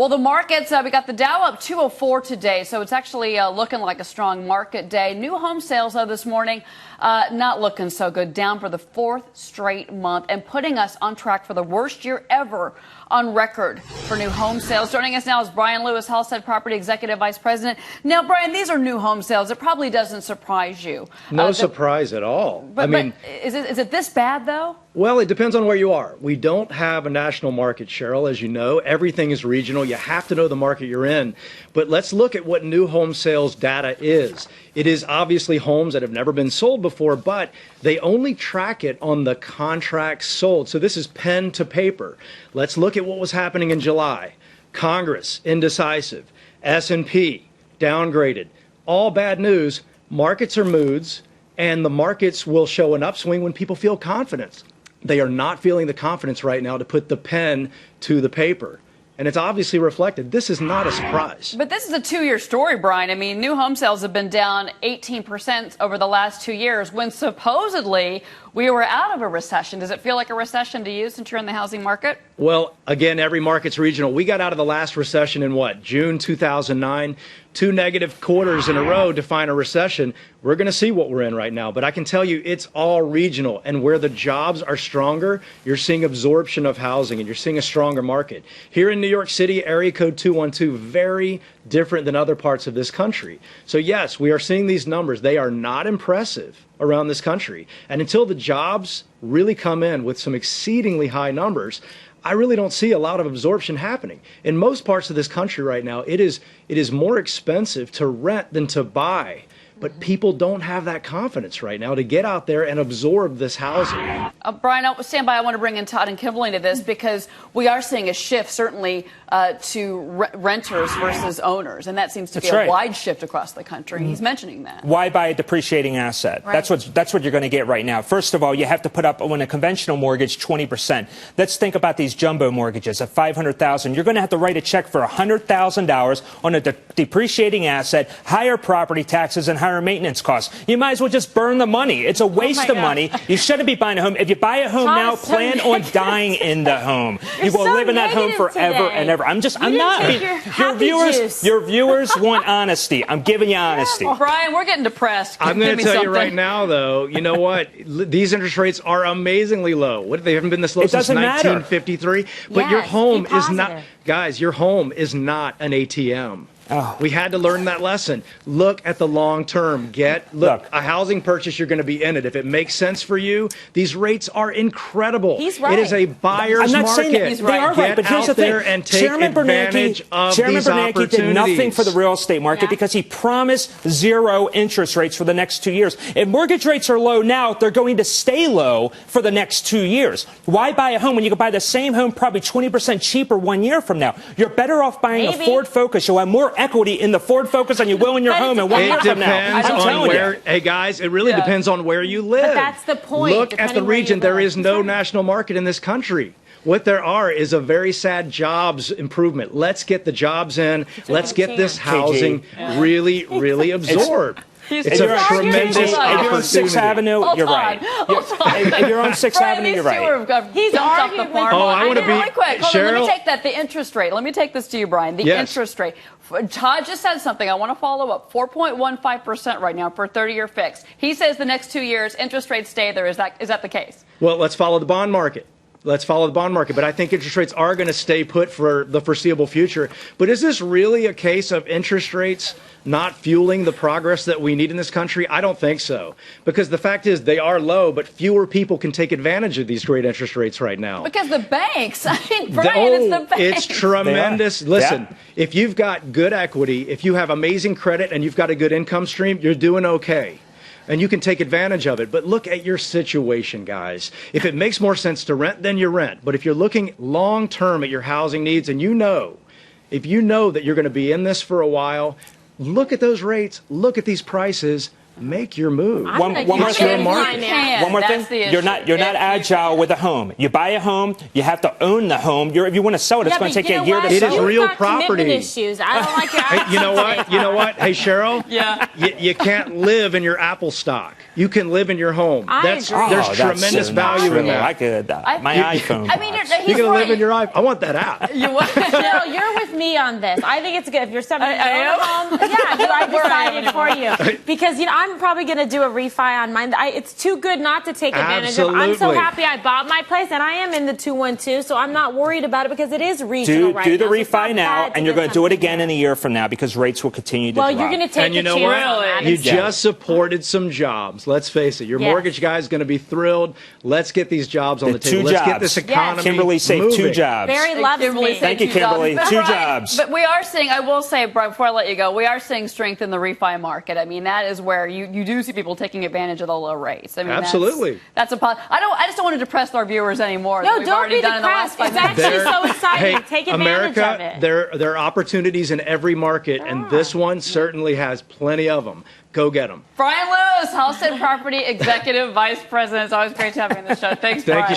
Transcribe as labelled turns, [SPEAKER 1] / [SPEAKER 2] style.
[SPEAKER 1] Well, the markets, we got the Dow up 204 today, so it's actually looking like a strong market day. New home sales, though, this morning, not looking so good, down for the fourth straight month and putting us on track for the worst year ever on record for new home sales. Joining us now is Brian Lewis, Halstead Property Executive Vice President. Now, Brian, these are new home sales. It probably doesn't surprise you.
[SPEAKER 2] No surprise at all.
[SPEAKER 1] But is it this bad, though?
[SPEAKER 2] Well, it depends on where you are. We don't have a national market, Cheryl, as you know. Everything is regional. You have to know the market you're in. But let's look at what new home sales data is. It is obviously homes that have never been sold before, but they only track it on the contracts sold. So this is pen to paper. Let's look at what was happening in July. Congress, indecisive. S&P, downgraded. All bad news. Markets are moods, and the markets will show an upswing when people feel confidence. They are not feeling the confidence right now to put the pen to the paper. And it's obviously reflected. This is not a surprise.
[SPEAKER 1] But this is a two-year story, Brian. I mean, new home sales have been down 18% over the last 2 years when supposedly we were out of a recession. Does it feel like a recession to you since you're in the housing market?
[SPEAKER 2] Well, again, every market's regional. We got out of the last recession in what, June 2009? 2 negative quarters in a row define a recession. We're going to see what we're in right now. But I can tell you it's all regional. And where the jobs are stronger, you're seeing absorption of housing and you're seeing a stronger market. Here in New York City, area code 212, very different than other parts of this country. So yes, we are seeing these numbers. They are not impressive around this country. And until the jobs really come in with some exceedingly high numbers, I really don't see a lot of absorption happening. In most parts of this country right now, it is more expensive to rent than to buy. But people don't have that confidence right now to get out there and absorb this housing.
[SPEAKER 1] Brian, stand by. I want to bring in Todd and Kimberly to this because we are seeing a shift, certainly, to renters versus owners. And that seems to be a wide shift across the country. He's mentioning that.
[SPEAKER 3] Why buy a depreciating asset?
[SPEAKER 1] Right.
[SPEAKER 3] That's what you're going to get right now. First of all, you have to put up on a conventional mortgage 20%. Let's think about these jumbo mortgages at $500,000. You're going to have to write a check for $100,000 on a depreciating asset, higher property taxes, and higher maintenance costs. You might as well just burn the money. It's a waste of money. You shouldn't be buying a home. If you buy a home now, plan on dying in the home. You will live in that home forever and ever. I'm not. Your viewers want honesty. I'm giving you honesty.
[SPEAKER 1] Brian, we're getting depressed.
[SPEAKER 2] I'm going to tell you right now, though, you know what? These interest rates are amazingly low. What, they haven't been this low since 1953? But your home is not, guys, your home is not an ATM. Oh. We had to learn that lesson. Look at the long term. Look, a housing purchase, you're going to be in it. If it makes sense for you, these rates are incredible.
[SPEAKER 1] He's right.
[SPEAKER 2] It is a buyer's market.
[SPEAKER 3] I'm not saying that
[SPEAKER 1] he's right.
[SPEAKER 3] They are right, but here's the thing.
[SPEAKER 2] And take advantage of these opportunities.
[SPEAKER 3] Did nothing for the real estate market because he promised zero interest rates for the next 2 years. If mortgage rates are low now, they're going to stay low for the next 2 years. Why buy a home when you can buy the same home probably 20% cheaper 1 year from now? You're better off buying a Ford Focus. You'll have more equity in the Ford Focus than you will in your home in 1 year from now.
[SPEAKER 2] Hey guys, it really depends on where you live.
[SPEAKER 4] But that's the point.
[SPEAKER 2] Look at the region. There is no national market in this country. What there are is a very sad jobs improvement. Let's get the jobs in. Let's get this housing really, really absorbed. It's a tremendous opportunity.
[SPEAKER 3] If you're on 6th Avenue, you're right. If you're on 6th Avenue, you're right.
[SPEAKER 1] He's off the farm.
[SPEAKER 2] Oh, I want to be
[SPEAKER 1] really quick.
[SPEAKER 2] Cheryl.
[SPEAKER 1] Let me take that. The interest rate. Let me take this to you, Brian. The interest rate. Todd just said something. I want to follow up. 4.15% right now for a 30-year fix. He says the next 2 years interest rates stay there. Is that the case?
[SPEAKER 2] Well, let's follow the bond market. Let's follow the bond market. But I think interest rates are going to stay put for the foreseeable future. But is this really a case of interest rates not fueling the progress that we need in this country? I don't think so. Because the fact is they are low, but fewer people can take advantage of these great interest rates right now.
[SPEAKER 1] Because the banks. I mean, Brian, it's the banks.
[SPEAKER 2] It's tremendous. Listen, if you've got good equity, if you have amazing credit and you've got a good income stream, you're doing okay. And you can take advantage of it. But look at your situation, guys. If it makes more sense to rent, then you rent. But if you're looking long term at your housing needs and if you know that you're going to be in this for a while, look at those rates, look at these prices. Make your move.
[SPEAKER 3] One more thing. You're not agile with a home. You buy a home, you have to own the home. If you want to sell it, it's going to take you a year to sell it.
[SPEAKER 2] It is real property.
[SPEAKER 4] Issues. I don't like your
[SPEAKER 2] hey, you know what? Hey, Cheryl. You can't live in your Apple stock. You can live in your home. There's tremendous value in that.
[SPEAKER 3] I could. My iPhone.
[SPEAKER 4] I mean,
[SPEAKER 2] you can live in your iPhone. I want that app.
[SPEAKER 4] Cheryl, you're with me on this. I think it's good if you're somebody who
[SPEAKER 1] I
[SPEAKER 4] owns a home. Yeah, I decided for you because I'm probably going to do a refi on mine. It's too good not to take advantage of. I'm so happy I bought my place, and I am in the 212, so I'm not worried about it because it is regional right now.
[SPEAKER 3] Do the refi now, and you're going to do it again in a year from now because rates will continue to drop.
[SPEAKER 4] Well, you're going to take
[SPEAKER 2] and you
[SPEAKER 4] a
[SPEAKER 2] know
[SPEAKER 4] chance
[SPEAKER 2] what?
[SPEAKER 4] on that.
[SPEAKER 2] You just supported some jobs. Let's face it. Your mortgage guy is going to be thrilled. Let's get these jobs on the table. Let's get this economy
[SPEAKER 3] Kimberly saved
[SPEAKER 2] moving.
[SPEAKER 3] 2 jobs.
[SPEAKER 4] Barry loves me.
[SPEAKER 3] Thank you, Kimberly. 2 jobs.
[SPEAKER 1] But we are seeing, I will say, Brian, before I let you go, we are seeing strength in the refi market. I mean, that is where you do see people taking advantage of the low rates. I mean,
[SPEAKER 2] absolutely.
[SPEAKER 1] That's a I just don't want to depress our viewers anymore.
[SPEAKER 4] No, don't be depressed. It's actually so exciting.
[SPEAKER 2] Hey,
[SPEAKER 4] Take advantage of it.
[SPEAKER 2] There are opportunities in every market, and this one certainly has plenty of them. Go get them.
[SPEAKER 1] Brian Lewis, House and Property Executive Vice President. It's always great to have you on the show. Thanks, Brian.
[SPEAKER 2] Thank you.